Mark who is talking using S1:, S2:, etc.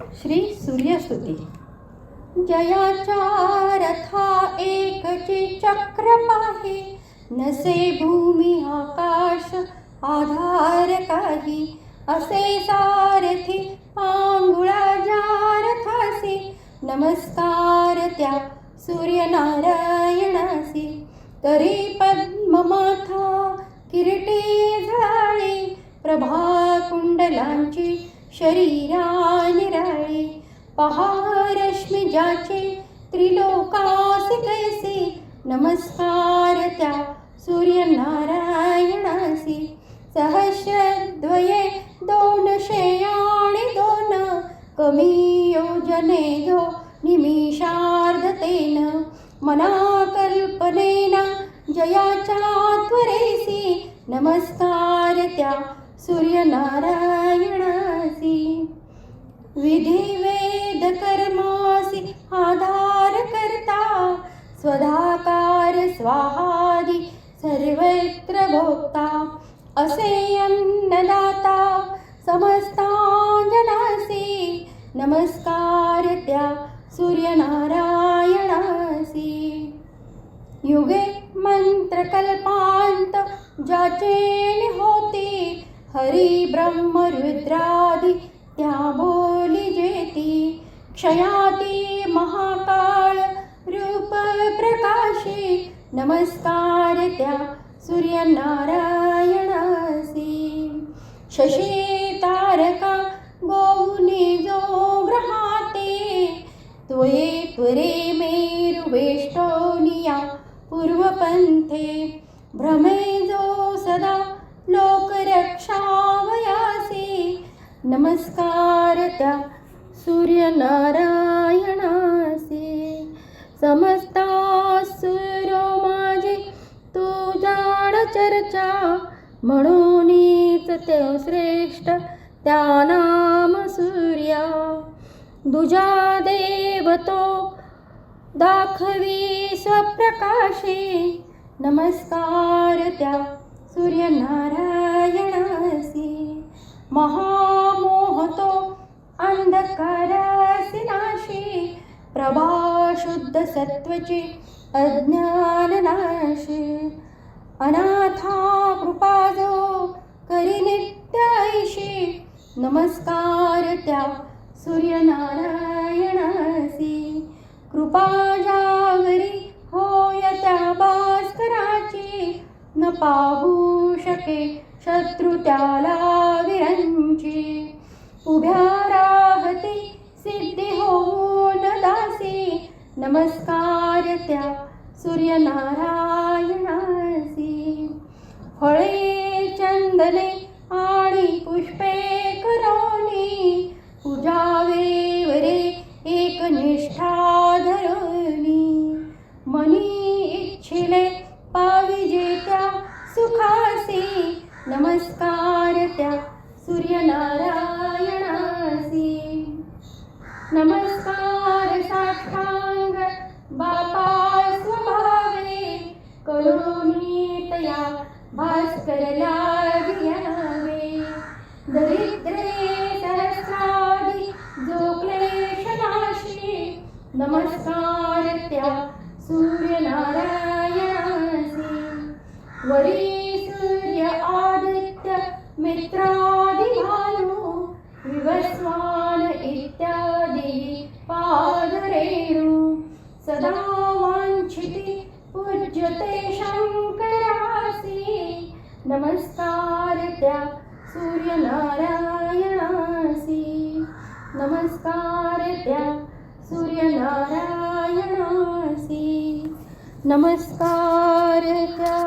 S1: श्री सूर्यस्तुती. जयाचा रथा एकचे चक्र पाहे, नसे भूमी आकाश आधार काही. असे सारथी पांगुळा ज्या रथासी, नमस्कार त्या सूर्यनारायणासी. तरी पद्ममाथा किरीटी झळाळी, प्रभा कुंडलांची शरीरा निराळी. पहा रश्मी ज्याचे त्रिलोकासी कैसी, नमस्कार त्या सूर्यनारायणासी. सहस्रद्वये 202 कमी योजने जो निमिषार्धतेन. मना कल्पनेना जयाच्या त्वरेसी, नमस्कार त्या सूर्यनारायणासी. विधिवेद कर्मासी आधार करता, स्वधाकार स्वाहादी सर्वत्र भोक्ता. असे अन्नदाता समस्ता जनासी, नमस्कार त्या सूर्यनारायणासी. युगे मंत्रकल्पांत ज्याचे होती, हरी ब्रह्म रुद्रादी त्या बोली जेती. क्षयाती महाकाळ रूप प्रकाशी, नमस्कार त्या सूर्यनारायणासी. शशी तारका गोनी जो ग्रहाते, त्वये त्वरे मेरु वेष्टोनिया पूर्वपंथे. भ्रमे जो सदा लोकरक्षावयासी, नमस्कार त्या सूर्यनारायणासी. समस्तासुरो माझी तू जाण चर्चा, म्हणूनच ते श्रेष्ठ त्या नाम सूर्या. दुजा देव तो दाखवी स्वप्रकाशी, नमस्कार त्या सूर्यनारायणासी. महामोह तो अंधकारासी नाशी, प्रभा शुद्ध सत्वची अज्ञाननाशी. अनाथा कृपा जो करी नित्याईशी, नमस्कार त्या सूर्यनारायणासी. कृपा जागरी होय त्या भास्कराची, न पाहू शके शत्रु त्याला विरंची. उभ्या राहती सिद्धी होऊन दासी, नमस्कार त्या सूर्यनारायणासी. फळे चंदने आणि पुष्पे करोनी, पूजावे वरे एक निष्ठा धरोनी. मनी इच्छिले पाविजे त्या सुखासी, नमस्कार त्या सूर्यनारायणासी. नमस्कार साष्टांग बापा स्वभावे, करोनी तया भास्करला घ्यावे. दरिद्रे सहस्रादी जो क्लेशनाशी, नमस्कार त्या सूर्यनारायणासी. वरी सूर्य आदित्य मित्रादि भानु, विवस्वान इत्यादी पादरेणु. सदा वांछिती पूज्यते शंकरासी, नमस्कार त्या सूर्यनारायणासी. नमस्कार त्या सूर्यनारायणासी. नमस्कार त्या